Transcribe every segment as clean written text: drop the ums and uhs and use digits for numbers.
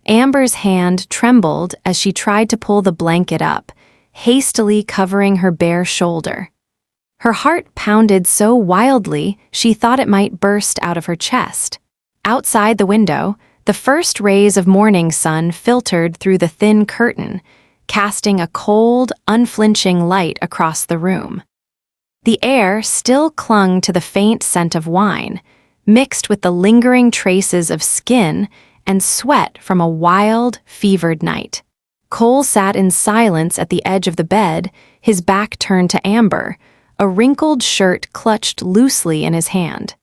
Amber's hand trembled as she tried to pull the blanket up, hastily covering her bare shoulder. Her heart pounded so wildly she thought it might burst out of her chest. Outside the window, the first rays of morning sun filtered through the thin curtain, casting a cold, unflinching light across the room. The air still clung to the faint scent of wine, mixed with the lingering traces of skin and sweat from a wild, fevered night. Cole sat in silence at the edge of the bed, his back turned to Amber, a wrinkled shirt clutched loosely in his hand.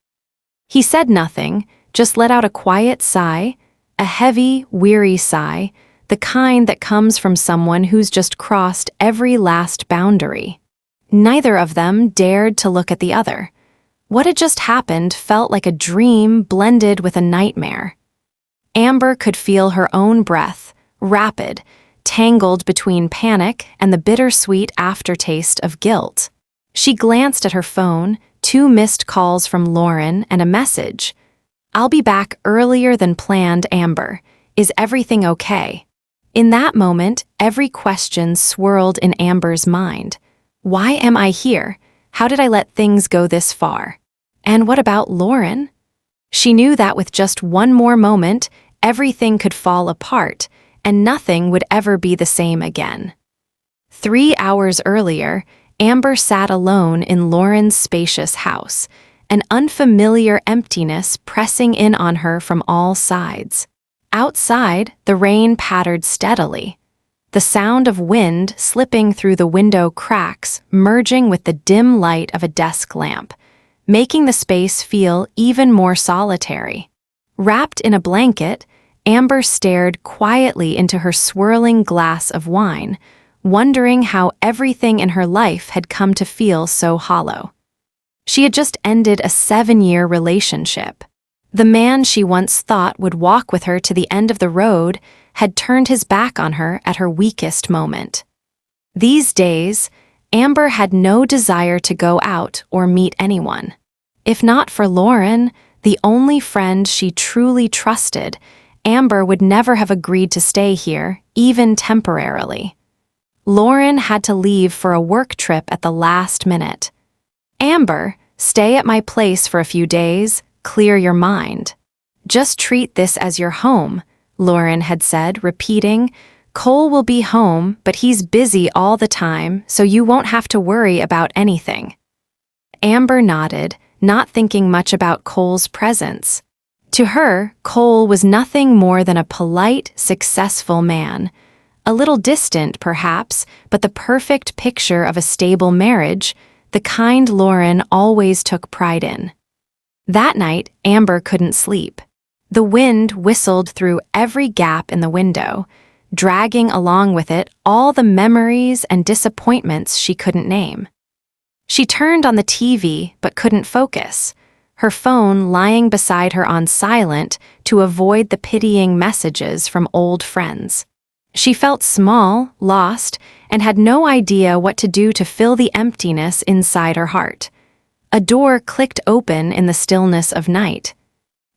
He said nothing, just let out a quiet sigh, a heavy, weary sigh, the kind that comes from someone who's just crossed every last boundary. Neither of them dared to look at the other. What had just happened felt like a dream blended with a nightmare. Amber could feel her own breath, rapid, tangled between panic and the bittersweet aftertaste of guilt. She glanced at her phone, 2 missed calls from Lauren and a message. "I'll be back earlier than planned, Amber. Is everything okay?" In that moment, every question swirled in Amber's mind. Why am I here? How did I let things go this far? And what about Lauren? She knew that with just one more moment, everything could fall apart, and nothing would ever be the same again. 3 hours earlier, Amber sat alone in Lauren's spacious house, an unfamiliar emptiness pressing in on her from all sides. Outside, the rain pattered steadily, the sound of wind slipping through the window cracks merging with the dim light of a desk lamp, making the space feel even more solitary. Wrapped in a blanket, Amber stared quietly into her swirling glass of wine, wondering how everything in her life had come to feel so hollow. She had just ended a 7-year relationship. The man she once thought would walk with her to the end of the road had turned his back on her at her weakest moment. These days, Amber had no desire to go out or meet anyone. If not for Lauren, the only friend she truly trusted, Amber would never have agreed to stay here, even temporarily. Lauren had to leave for a work trip at the last minute. "Amber, stay at my place for a few days, clear your mind. Just treat this as your home," Lauren had said, repeating, "Cole will be home, but he's busy all the time, so you won't have to worry about anything." Amber nodded, not thinking much about Cole's presence. To her, Cole was nothing more than a polite, successful man. A little distant, perhaps, but the perfect picture of a stable marriage, the kind Lauren always took pride in. That night, Amber couldn't sleep. The wind whistled through every gap in the window, dragging along with it all the memories and disappointments she couldn't name. She turned on the TV but couldn't focus, her phone lying beside her on silent to avoid the pitying messages from old friends. She felt small, lost, and had no idea what to do to fill the emptiness inside her heart. A door clicked open in the stillness of night.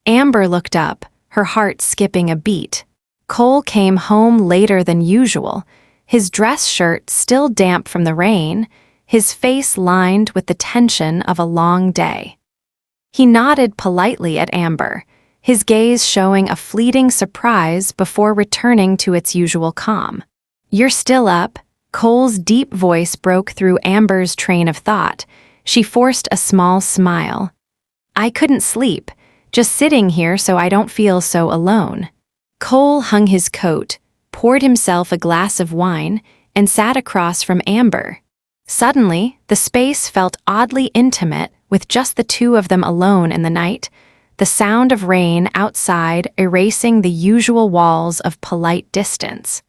Amber looked up, her heart skipping a beat. Cole came home later than usual, his dress shirt still damp from the rain, his face lined with the tension of a long day. He nodded politely at Amber, his gaze showing a fleeting surprise before returning to its usual calm. "You're still up?" Cole's deep voice broke through Amber's train of thought. She forced a small smile. "I couldn't sleep, just sitting here so I don't feel so alone." Cole hung his coat, poured himself a glass of wine, and sat across from Amber. Suddenly, the space felt oddly intimate with just the two of them alone in the night, the sound of rain outside erasing the usual walls of polite distance.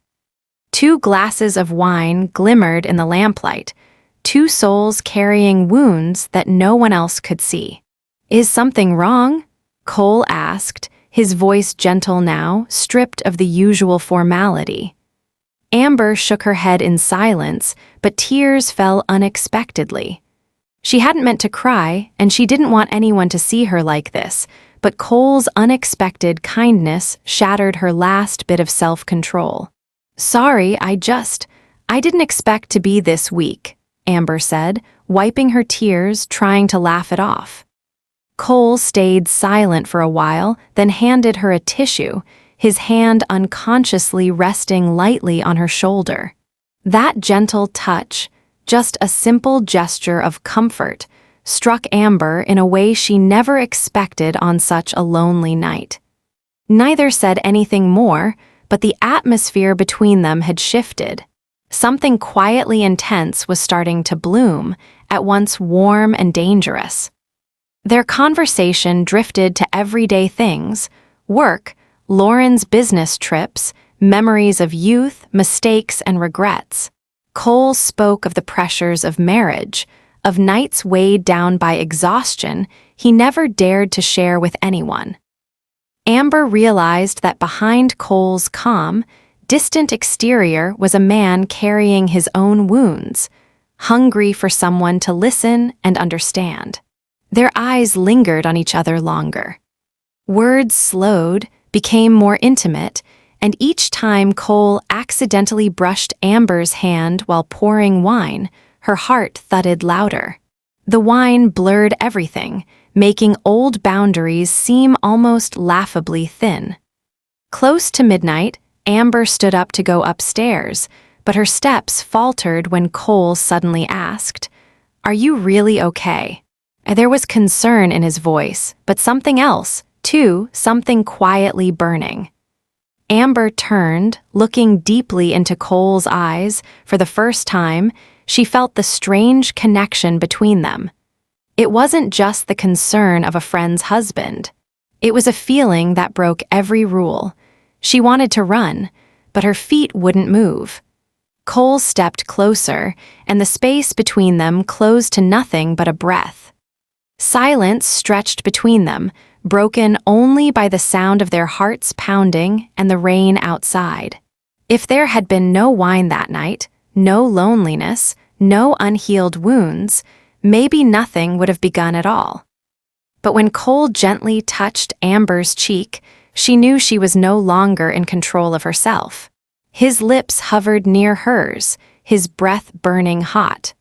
2 glasses of wine glimmered in the lamplight, 2 souls carrying wounds that no one else could see. "Is something wrong?" Cole asked, his voice gentle now, stripped of the usual formality. Amber shook her head in silence, but tears fell unexpectedly. She hadn't meant to cry, and she didn't want anyone to see her like this, but Cole's unexpected kindness shattered her last bit of self-control. "Sorry, I didn't expect to be this weak," Amber said, wiping her tears, trying to laugh it off. Cole stayed silent for a while, then handed her a tissue, his hand unconsciously resting lightly on her shoulder. That gentle touch, just a simple gesture of comfort, struck Amber in a way she never expected on such a lonely night. Neither said anything more, but the atmosphere between them had shifted. Something quietly intense was starting to bloom, at once warm and dangerous. Their conversation drifted to everyday things: work, Lauren's business trips, memories of youth, mistakes, and regrets. Cole spoke of the pressures of marriage, of nights weighed down by exhaustion he never dared to share with anyone. Amber realized that behind Cole's calm, distant exterior was a man carrying his own wounds, hungry for someone to listen and understand. Their eyes lingered on each other longer. Words slowed, became more intimate, and each time Cole accidentally brushed Amber's hand while pouring wine, her heart thudded louder. The wine blurred everything, making old boundaries seem almost laughably thin. Close to midnight, Amber stood up to go upstairs, but her steps faltered when Cole suddenly asked, "Are you really okay?" There was concern in his voice, but something else, too, something quietly burning. Amber turned, looking deeply into Cole's eyes. For the first time, she felt the strange connection between them. It wasn't just the concern of a friend's husband. It was a feeling that broke every rule. She wanted to run, but her feet wouldn't move. Cole stepped closer, and the space between them closed to nothing but a breath. Silence stretched between them, broken only by the sound of their hearts pounding and the rain outside. If there had been no wine that night, no loneliness, no unhealed wounds, maybe nothing would have begun at all. But when Cole gently touched Amber's cheek, she knew she was no longer in control of herself. His lips hovered near hers, his breath burning hot.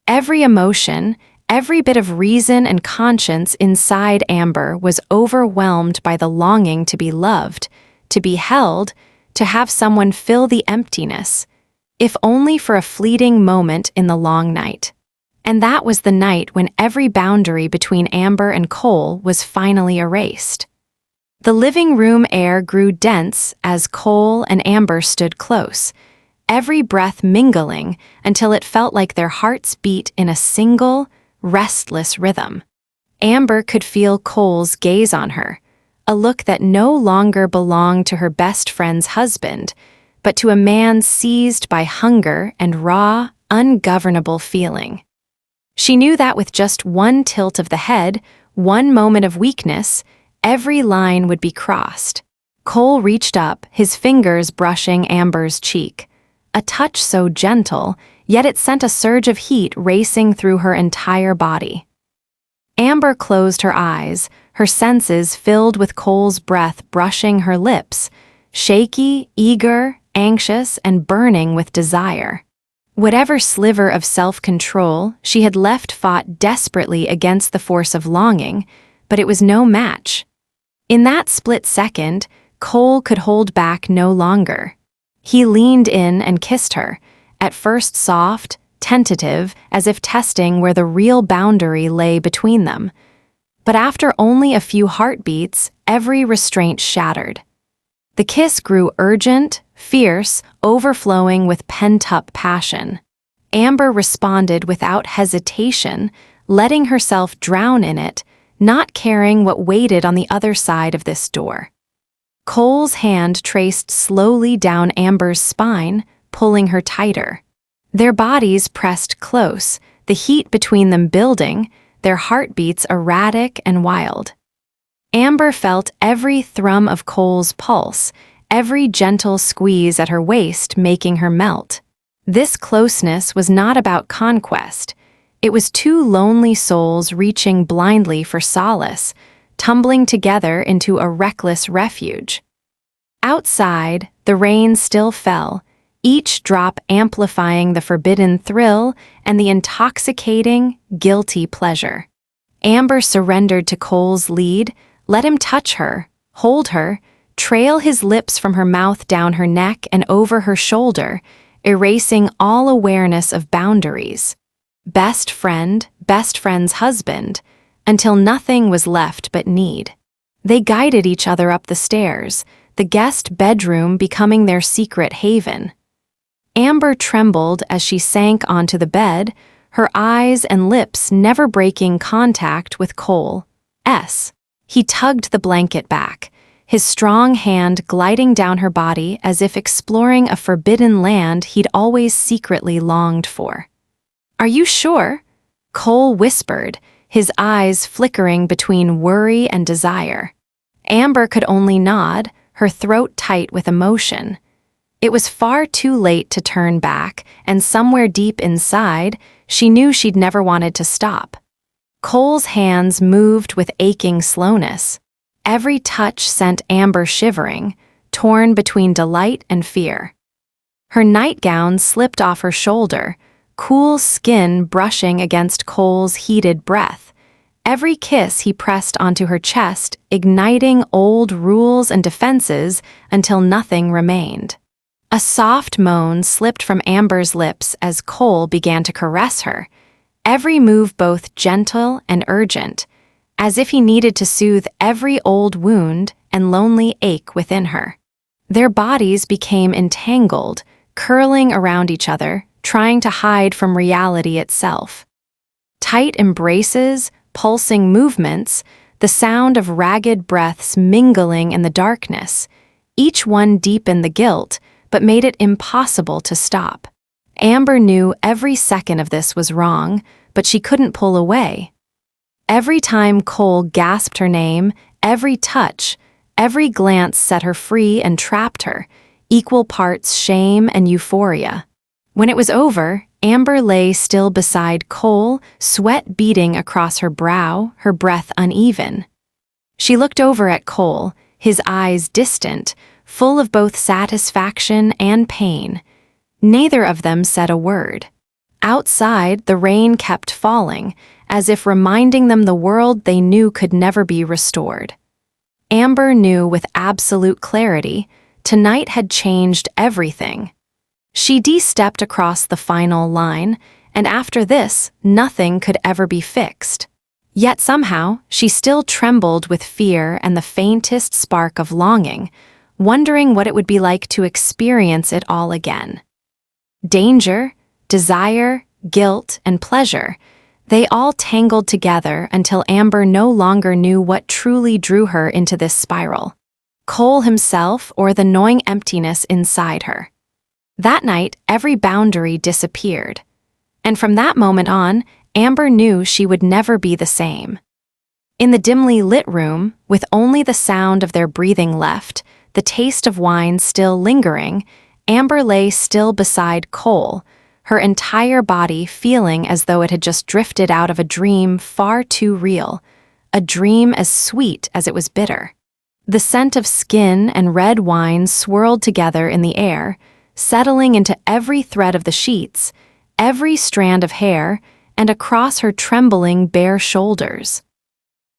Every emotion, every bit of reason and conscience inside Amber was overwhelmed by the longing to be loved, to be held, to have someone fill the emptiness, if only for a fleeting moment in the long night. And that was the night when every boundary between Amber and Cole was finally erased. The living room air grew dense as Cole and Amber stood close, every breath mingling until it felt like their hearts beat in a single, restless rhythm. Amber could feel Cole's gaze on her, a look that no longer belonged to her best friend's husband, but to a man seized by hunger and raw, ungovernable feeling. She knew that with just one tilt of the head, one moment of weakness, every line would be crossed. Cole reached up, his fingers brushing Amber's cheek. A touch so gentle, yet it sent a surge of heat racing through her entire body. Amber closed her eyes, her senses filled with Cole's breath brushing her lips, shaky, eager, anxious, and burning with desire. Whatever sliver of self-control she had left fought desperately against the force of longing, but it was no match. In that split second, Cole could hold back no longer. He leaned in and kissed her, at first soft, tentative, as if testing where the real boundary lay between them. But after only a few heartbeats, every restraint shattered. The kiss grew urgent, fierce, overflowing with pent-up passion. Amber responded without hesitation, letting herself drown in it, not caring what waited on the other side of this door. Cole's hand traced slowly down Amber's spine, pulling her tighter. Their bodies pressed close, the heat between them building, their heartbeats erratic and wild. Amber felt every thrum of Cole's pulse, every gentle squeeze at her waist making her melt. This closeness was not about conquest. It was two lonely souls reaching blindly for solace, tumbling together into a reckless refuge. Outside, the rain still fell, each drop amplifying the forbidden thrill and the intoxicating, guilty pleasure. Amber surrendered to Cole's lead, let him touch her, hold her, trail his lips from her mouth down her neck and over her shoulder, erasing all awareness of boundaries. Best friend, best friend's husband, until nothing was left but need. They guided each other up the stairs, the guest bedroom becoming their secret haven. Amber trembled as she sank onto the bed, her eyes and lips never breaking contact with Cole. He tugged the blanket back, his strong hand gliding down her body as if exploring a forbidden land he'd always secretly longed for. "Are you sure?" Cole whispered, his eyes flickering between worry and desire. Amber could only nod, her throat tight with emotion. It was far too late to turn back, and somewhere deep inside, she knew she'd never wanted to stop. Cole's hands moved with aching slowness. Every touch sent Amber shivering, torn between delight and fear. Her nightgown slipped off her shoulder, cool skin brushing against Cole's heated breath. Every kiss he pressed onto her chest, igniting old rules and defenses until nothing remained. A soft moan slipped from Amber's lips as Cole began to caress her, every move both gentle and urgent, as if he needed to soothe every old wound and lonely ache within her. Their bodies became entangled, curling around each other, trying to hide from reality itself. Tight embraces, pulsing movements, the sound of ragged breaths mingling in the darkness. Each one deepened the guilt, but made it impossible to stop. Amber knew every second of this was wrong, but she couldn't pull away. Every time Cole gasped her name, every touch, every glance set her free and trapped her, equal parts shame and euphoria. When it was over, Amber lay still beside Cole, sweat beading across her brow, her breath uneven. She looked over at Cole, his eyes distant, full of both satisfaction and pain. Neither of them said a word. Outside, the rain kept falling, as if reminding them the world they knew could never be restored. Amber knew with absolute clarity, tonight had changed everything. She de-stepped across the final line, and after this, nothing could ever be fixed. Yet somehow, she still trembled with fear and the faintest spark of longing, wondering what it would be like to experience it all again. Danger, desire, guilt, and pleasure, they all tangled together until Amber no longer knew what truly drew her into this spiral: Cole himself or the gnawing emptiness inside her. That night, every boundary disappeared. And from that moment on, Amber knew she would never be the same. In the dimly lit room, with only the sound of their breathing left, the taste of wine still lingering, Amber lay still beside Cole, her entire body feeling as though it had just drifted out of a dream far too real, a dream as sweet as it was bitter. The scent of skin and red wine swirled together in the air, settling into every thread of the sheets, every strand of hair, and across her trembling bare shoulders.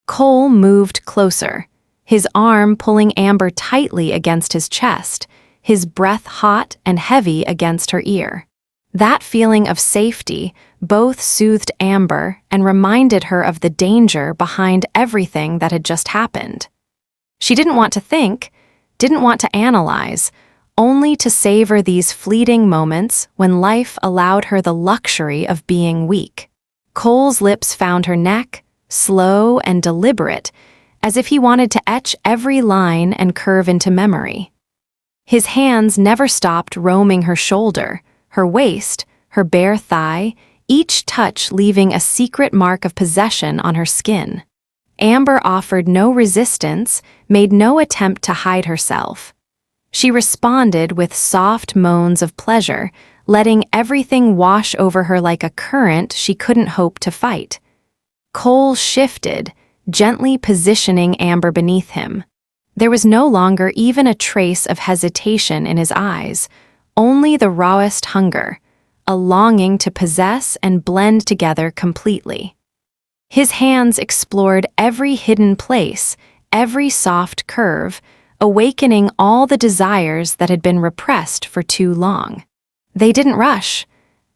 Cole moved closer, his arm pulling Amber tightly against his chest, his breath hot and heavy against her ear. That feeling of safety both soothed Amber and reminded her of the danger behind everything that had just happened. She didn't want to think, didn't want to analyze, only to savor these fleeting moments when life allowed her the luxury of being weak. Cole's lips found her neck, slow and deliberate, as if he wanted to etch every line and curve into memory. His hands never stopped roaming her shoulder, her waist, her bare thigh, each touch leaving a secret mark of possession on her skin. Amber offered no resistance, made no attempt to hide herself. She responded with soft moans of pleasure, letting everything wash over her like a current she couldn't hope to fight. Cole shifted, gently positioning Amber beneath him. There was no longer even a trace of hesitation in his eyes, only the rawest hunger, a longing to possess and blend together completely. His hands explored every hidden place, every soft curve, awakening all the desires that had been repressed for too long. They didn't rush.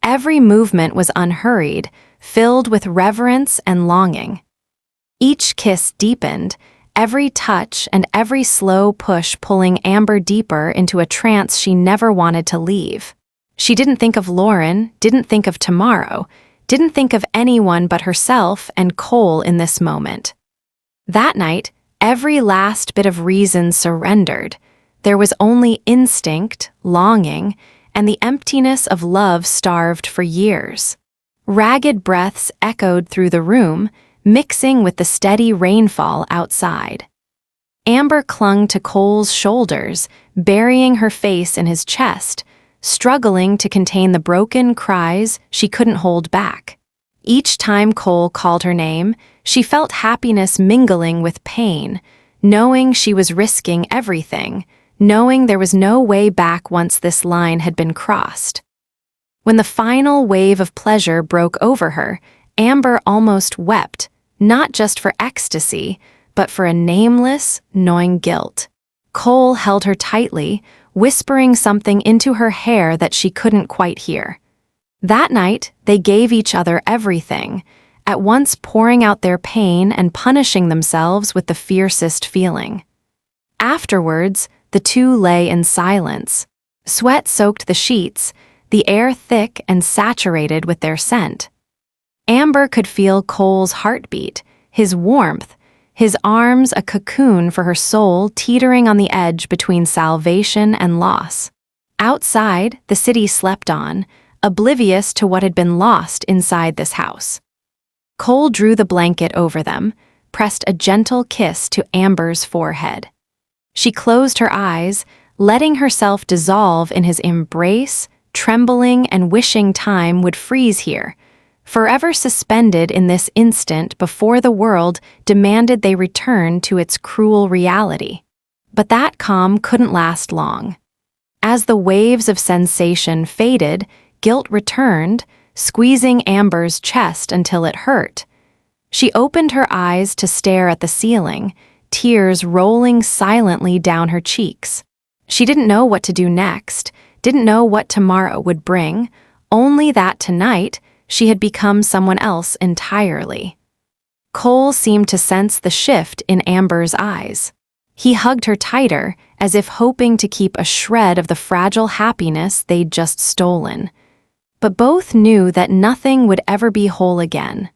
Every movement was unhurried, filled with reverence and longing. Each kiss deepened, every touch and every slow push pulling Amber deeper into a trance she never wanted to leave. She didn't think of Lauren, didn't think of tomorrow, didn't think of anyone but herself and Cole in this moment. That night, every last bit of reason surrendered. There was only instinct, longing, and the emptiness of love starved for years. Ragged breaths echoed through the room, mixing with the steady rainfall outside. Amber clung to Cole's shoulders, burying her face in his chest, struggling to contain the broken cries she couldn't hold back. Each time Cole called her name, she felt happiness mingling with pain, knowing she was risking everything, knowing there was no way back once this line had been crossed. When the final wave of pleasure broke over her, Amber almost wept, not just for ecstasy, but for a nameless, gnawing guilt. Cole held her tightly, whispering something into her hair that she couldn't quite hear. That night, they gave each other everything, at once pouring out their pain and punishing themselves with the fiercest feeling. Afterwards, the two lay in silence. Sweat soaked the sheets, the air thick and saturated with their scent. Amber could feel Cole's heartbeat, his warmth, his arms a cocoon for her soul teetering on the edge between salvation and loss. Outside, the city slept on, oblivious to what had been lost inside this house. Cole drew the blanket over them, pressed a gentle kiss to Amber's forehead. She closed her eyes, letting herself dissolve in his embrace, trembling and wishing time would freeze here, forever suspended in this instant before the world demanded they return to its cruel reality. But that calm couldn't last long. As the waves of sensation faded, guilt returned, squeezing Amber's chest until it hurt. She opened her eyes to stare at the ceiling, tears rolling silently down her cheeks. She didn't know what to do next, didn't know what tomorrow would bring, only that tonight she had become someone else entirely. Cole seemed to sense the shift in Amber's eyes. He hugged her tighter, as if hoping to keep a shred of the fragile happiness they'd just stolen. But both knew that nothing would ever be whole again.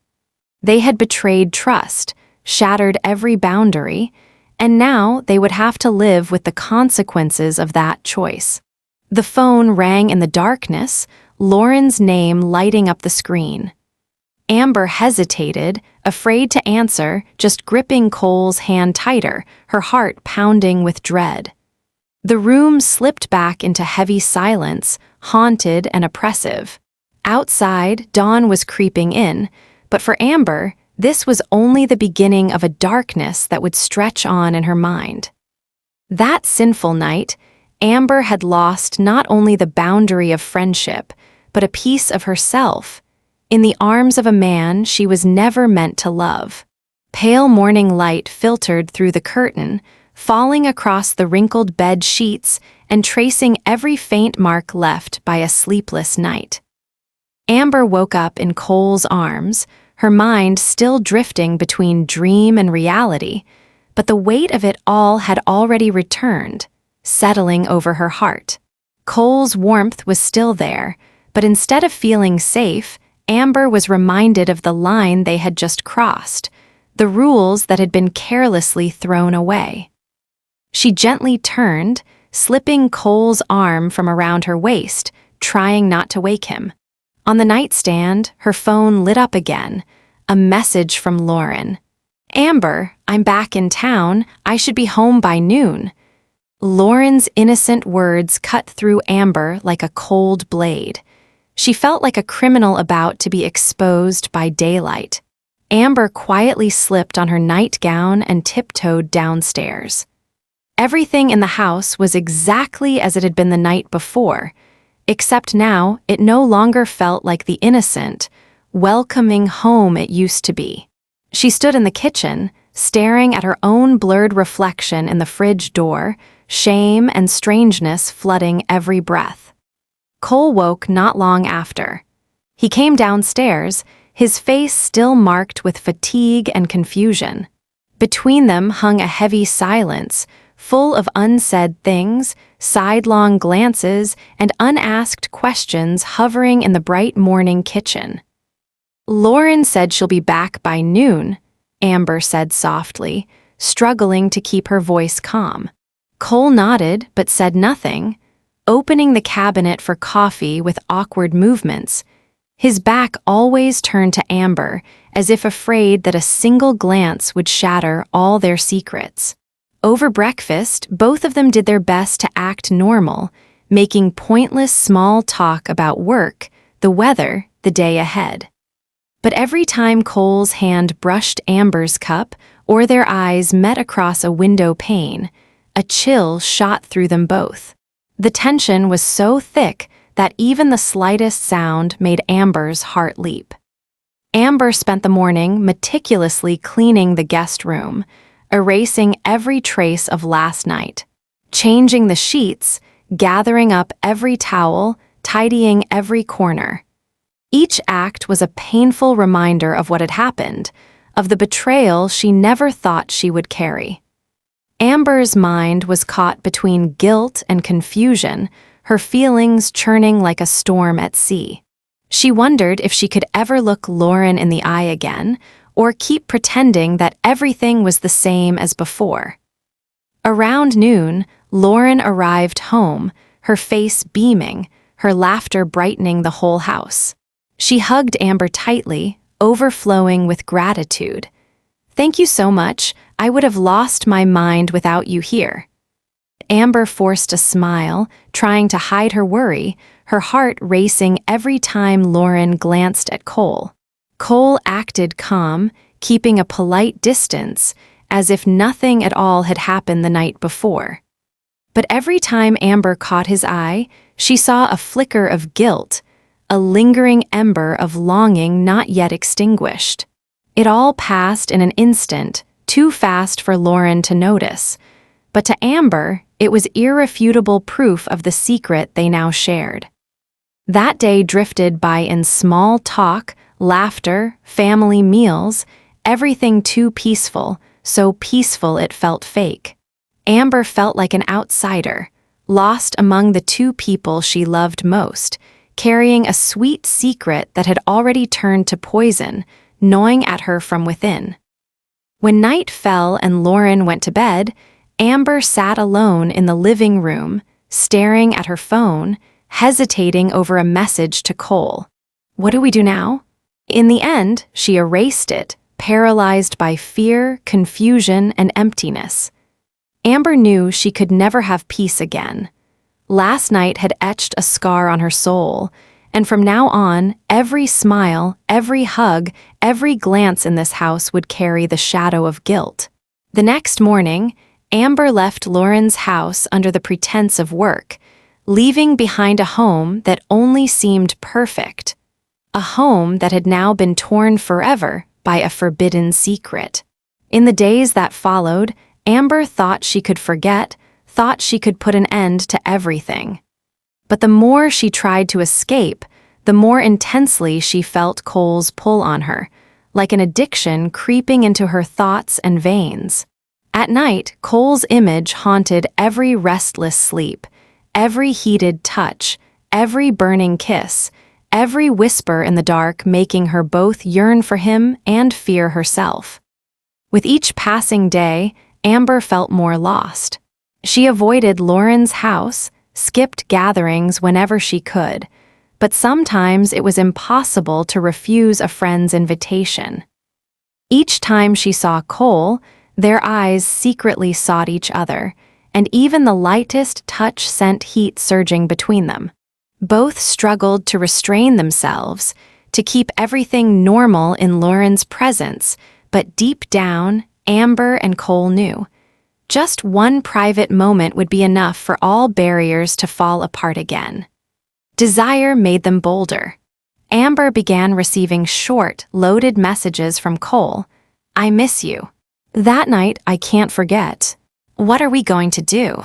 They had betrayed trust, shattered every boundary, and now they would have to live with the consequences of that choice. The phone rang in the darkness, Lauren's name lighting up the screen. Amber hesitated, afraid to answer, just gripping Cole's hand tighter, her heart pounding with dread. The room slipped back into heavy silence, haunted and oppressive. Outside, dawn was creeping in, but for Amber, this was only the beginning of a darkness that would stretch on in her mind. That sinful night, Amber had lost not only the boundary of friendship, but a piece of herself, in the arms of a man she was never meant to love. Pale morning light filtered through the curtain, falling across the wrinkled bed sheets and tracing every faint mark left by a sleepless night. Amber woke up in Cole's arms, her mind still drifting between dream and reality, but the weight of it all had already returned, settling over her heart. Cole's warmth was still there, but instead of feeling safe, Amber was reminded of the line they had just crossed, the rules that had been carelessly thrown away. She gently turned, slipping Cole's arm from around her waist, trying not to wake him. On the nightstand, her phone lit up again, a message from Lauren. "Amber, I'm back in town. I should be home by noon." Lauren's innocent words cut through Amber like a cold blade. She felt like a criminal about to be exposed by daylight. Amber quietly slipped on her nightgown and tiptoed downstairs. Everything in the house was exactly as it had been the night before, except now it no longer felt like the innocent, welcoming home it used to be. She stood in the kitchen, staring at her own blurred reflection in the fridge door, shame and strangeness flooding every breath. Cole woke not long after. He came downstairs, his face still marked with fatigue and confusion. Between them hung a heavy silence, full of unsaid things, sidelong glances, and unasked questions hovering in the bright morning kitchen. "Lauren said she'll be back by noon," Amber said softly, struggling to keep her voice calm. Cole nodded but said nothing, opening the cabinet for coffee with awkward movements. His back always turned to Amber, as if afraid that a single glance would shatter all their secrets. Over breakfast, both of them did their best to act normal, making pointless small talk about work, the weather, the day ahead. But every time Cole's hand brushed Amber's cup or their eyes met across a window pane, a chill shot through them both. The tension was so thick that even the slightest sound made Amber's heart leap. Amber spent the morning meticulously cleaning the guest room, erasing every trace of last night, changing the sheets, gathering up every towel, tidying every corner. Each act was a painful reminder of what had happened, of the betrayal she never thought she would carry. Amber's mind was caught between guilt and confusion, her feelings churning like a storm at sea. She wondered if she could ever look Lauren in the eye again, or keep pretending that everything was the same as before. Around noon, Lauren arrived home, her face beaming, her laughter brightening the whole house. She hugged Amber tightly, overflowing with gratitude. "Thank you so much. I would have lost my mind without you here." Amber forced a smile, trying to hide her worry, her heart racing every time Lauren glanced at Cole. Cole acted calm, keeping a polite distance, as if nothing at all had happened the night before. But every time Amber caught his eye, she saw a flicker of guilt, a lingering ember of longing not yet extinguished. It all passed in an instant, too fast for Lauren to notice. But to Amber, it was irrefutable proof of the secret they now shared. That day drifted by in small talk, laughter, family meals, everything too peaceful, so peaceful it felt fake. Amber felt like an outsider, lost among the two people she loved most, carrying a sweet secret that had already turned to poison, gnawing at her from within. When night fell and Lauren went to bed, Amber sat alone in the living room, staring at her phone, hesitating over a message to Cole. What do we do now? In the end, she erased it, paralyzed by fear, confusion, and emptiness. Amber knew she could never have peace again. Last night had etched a scar on her soul, and from now on, every smile, every hug, every glance in this house would carry the shadow of guilt. The next morning, Amber left Lauren's house under the pretense of work, leaving behind a home that only seemed perfect, a home that had now been torn forever by a forbidden secret. In the days that followed, Amber thought she could forget, thought she could put an end to everything. But the more she tried to escape, the more intensely she felt Cole's pull on her, like an addiction creeping into her thoughts and veins. At night, Cole's image haunted every restless sleep, every heated touch, every burning kiss, every whisper in the dark making her both yearn for him and fear herself. With each passing day, Amber felt more lost. She avoided Lauren's house, skipped gatherings whenever she could, but sometimes it was impossible to refuse a friend's invitation. Each time she saw Cole, their eyes secretly sought each other, and even the lightest touch sent heat surging between them. Both struggled to restrain themselves, to keep everything normal in Lauren's presence, but deep down, Amber and Cole knew. Just one private moment would be enough for all barriers to fall apart again. Desire made them bolder. Amber began receiving short, loaded messages from Cole. "I miss you. That night I can't forget. What are we going to do?"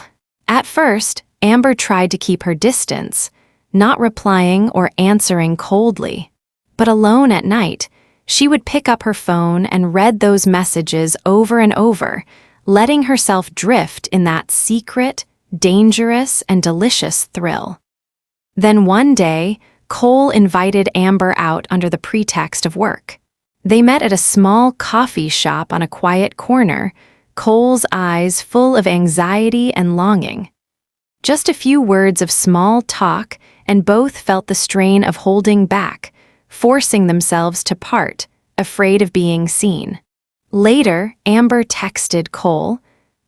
At first, Amber tried to keep her distance, not replying or answering coldly. But alone at night, she would pick up her phone and read those messages over and over, letting herself drift in that secret, dangerous, and delicious thrill. Then one day, Cole invited Amber out under the pretext of work. They met at a small coffee shop on a quiet corner, Cole's eyes full of anxiety and longing. Just a few words of small talk, and both felt the strain of holding back, forcing themselves to part, afraid of being seen. Later, Amber texted Cole,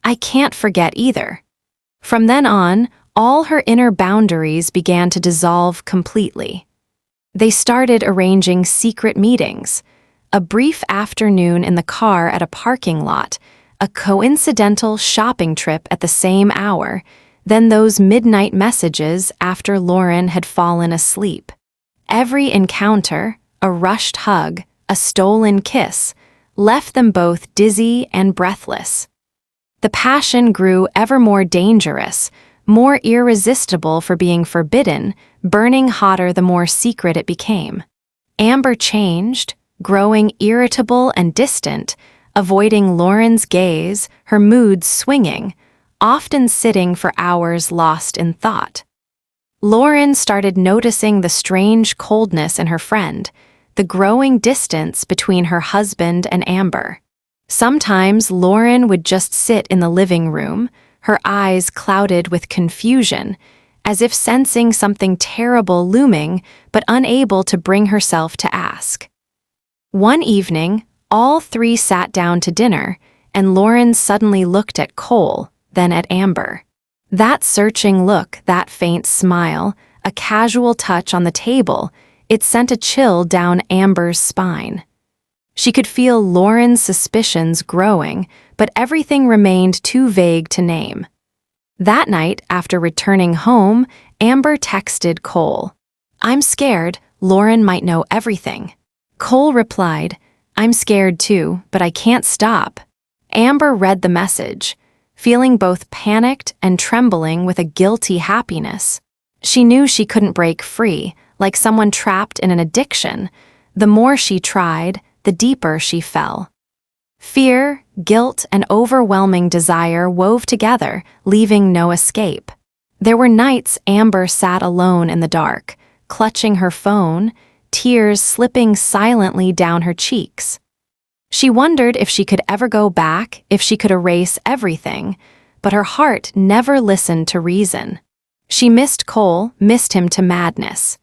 "I can't forget either." From then on, all her inner boundaries began to dissolve completely. They started arranging secret meetings, a brief afternoon in the car at a parking lot, a coincidental shopping trip at the same hour, then those midnight messages after Lauren had fallen asleep. Every encounter, a rushed hug, a stolen kiss, left them both dizzy and breathless. The passion grew ever more dangerous, more irresistible for being forbidden, burning hotter the more secret it became. Amber changed, growing irritable and distant, avoiding Lauren's gaze, her moods swinging, often sitting for hours lost in thought. Lauren started noticing the strange coldness in her friend, the growing distance between her husband and Amber. Sometimes Lauren would just sit in the living room, her eyes clouded with confusion, as if sensing something terrible looming, but unable to bring herself to ask. One evening, all three sat down to dinner, and Lauren suddenly looked at Cole, then at Amber. That searching look, that faint smile, a casual touch on the table, it sent a chill down Amber's spine. She could feel Lauren's suspicions growing, but everything remained too vague to name. That night, after returning home, Amber texted Cole, "I'm scared, Lauren might know everything." Cole replied, "I'm scared too, but I can't stop." Amber read the message, feeling both panicked and trembling with a guilty happiness. She knew she couldn't break free, like someone trapped in an addiction. The more she tried, the deeper she fell. Fear, guilt, and overwhelming desire wove together, leaving no escape. There were nights Amber sat alone in the dark, clutching her phone, tears slipping silently down her cheeks. She wondered if she could ever go back, if she could erase everything, but her heart never listened to reason. She missed Cole, missed him to madness.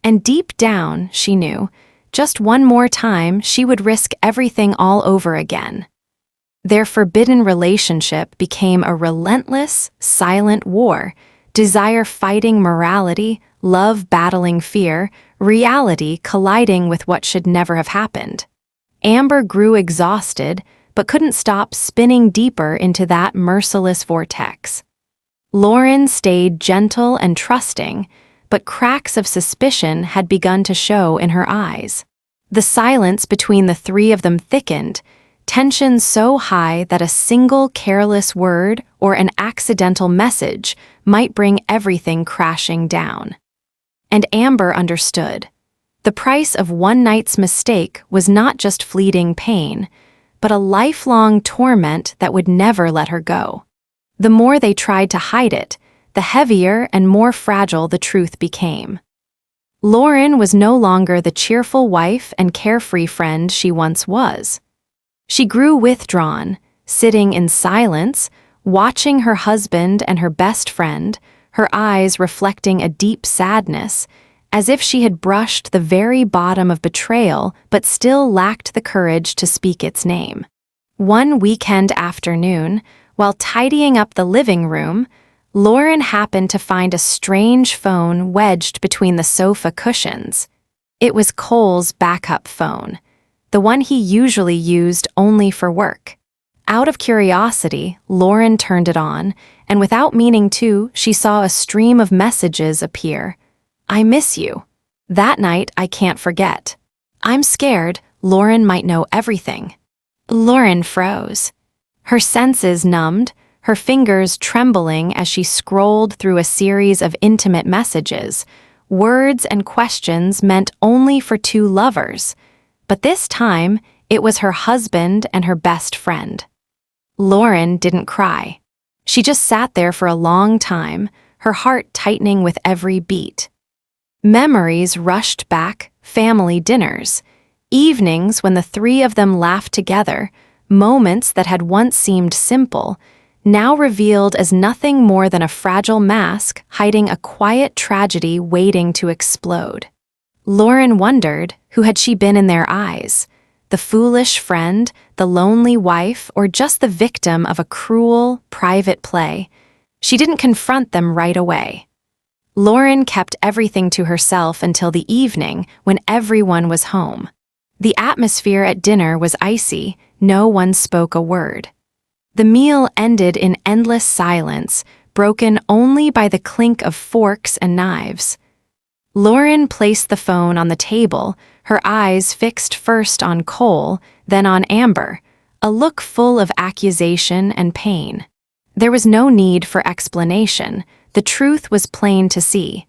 And deep down, she knew, just one more time she would risk everything all over again. Their forbidden relationship became a relentless, silent war, desire fighting morality, love battling fear, reality colliding with what should never have happened. Amber grew exhausted, but couldn't stop spinning deeper into that merciless vortex. Lauren stayed gentle and trusting, but cracks of suspicion had begun to show in her eyes. The silence between the three of them thickened, tension so high that a single careless word or an accidental message might bring everything crashing down. And Amber understood. The price of one night's mistake was not just fleeting pain, but a lifelong torment that would never let her go. The more they tried to hide it, the heavier and more fragile the truth became. Lauren was no longer the cheerful wife and carefree friend she once was. She grew withdrawn, sitting in silence, watching her husband and her best friend, her eyes reflecting a deep sadness, as if she had brushed the very bottom of betrayal but still lacked the courage to speak its name. One weekend afternoon, while tidying up the living room, Lauren happened to find a strange phone wedged between the sofa cushions. It was Cole's backup phone, the one he usually used only for work. Out of curiosity, Lauren turned it on, and without meaning to, she saw a stream of messages appear. "I miss you. That night I can't forget. I'm scared Lauren might know everything." Lauren froze. Her senses numbed, her fingers trembling as she scrolled through a series of intimate messages, words and questions meant only for two lovers. But this time, it was her husband and her best friend. Lauren didn't cry. She just sat there for a long time, her heart tightening with every beat. Memories rushed back, family dinners, evenings when the three of them laughed together, moments that had once seemed simple, now revealed as nothing more than a fragile mask hiding a quiet tragedy waiting to explode. Lauren wondered, who had she been in their eyes? The foolish friend, the lonely wife, or just the victim of a cruel, private play? She didn't confront them right away. Lauren kept everything to herself until the evening when everyone was home. The atmosphere at dinner was icy, no one spoke a word. The meal ended in endless silence, broken only by the clink of forks and knives. Lauren placed the phone on the table, her eyes fixed first on Cole, then on Amber, a look full of accusation and pain. There was no need for explanation, the truth was plain to see.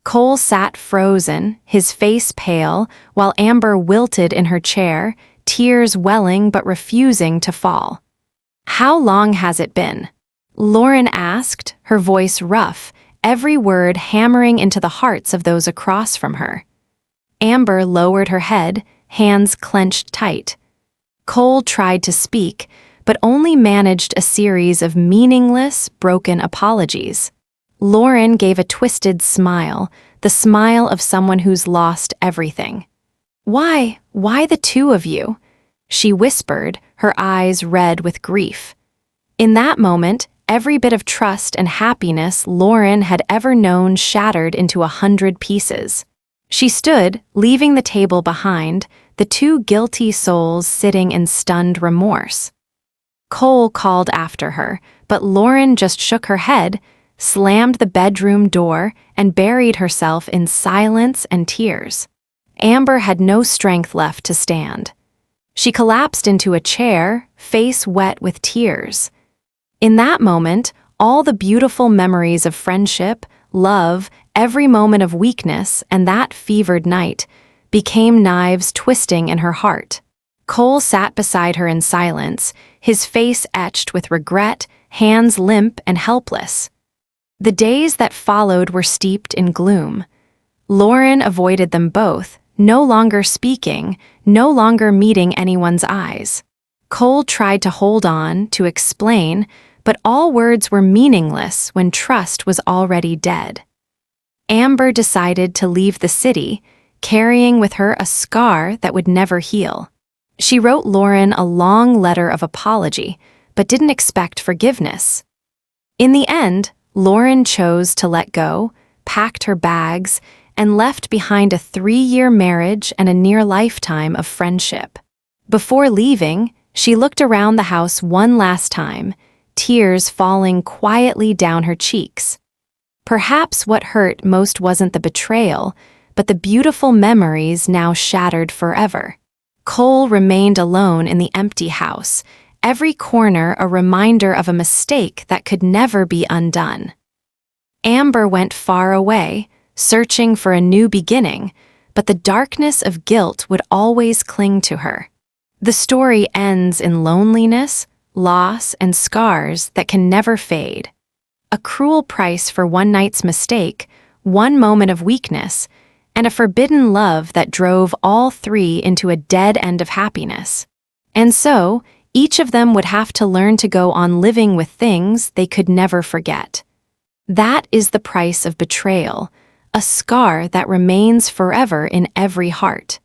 Cole sat frozen, his face pale, while Amber wilted in her chair, tears welling but refusing to fall. "How long has it been?" Lauren asked, her voice rough, every word hammering into the hearts of those across from her. Amber lowered her head, hands clenched tight. Cole tried to speak, but only managed a series of meaningless, broken apologies. Lauren gave a twisted smile, the smile of someone who's lost everything. Why the two of you?" she whispered, her eyes red with grief. In that moment, every bit of trust and happiness Lauren had ever known shattered into 100 pieces. She stood, leaving the table behind, the two guilty souls sitting in stunned remorse. Cole called after her, but Lauren just shook her head, slammed the bedroom door, and buried herself in silence and tears. Amber had no strength left to stand. She collapsed into a chair, face wet with tears. In that moment, all the beautiful memories of friendship, love, every moment of weakness, and that fevered night became knives twisting in her heart. Cole sat beside her in silence, his face etched with regret, hands limp and helpless. The days that followed were steeped in gloom. Lauren avoided them both, no longer speaking, no longer meeting anyone's eyes. Cole tried to hold on, to explain, but all words were meaningless when trust was already dead. Amber decided to leave the city, carrying with her a scar that would never heal. She wrote Lauren a long letter of apology, but didn't expect forgiveness. In the end, Lauren chose to let go, packed her bags, and left behind a 3-year marriage and a near lifetime of friendship. Before leaving, she looked around the house one last time, tears falling quietly down her cheeks. Perhaps what hurt most wasn't the betrayal, but the beautiful memories now shattered forever. Cole remained alone in the empty house, every corner a reminder of a mistake that could never be undone. Amber went far away, searching for a new beginning, but the darkness of guilt would always cling to her. The story ends in loneliness, loss, and scars that can never fade. A cruel price for one night's mistake, one moment of weakness, and a forbidden love that drove all three into a dead end of happiness. And so, each of them would have to learn to go on living with things they could never forget. That is the price of betrayal, a scar that remains forever in every heart.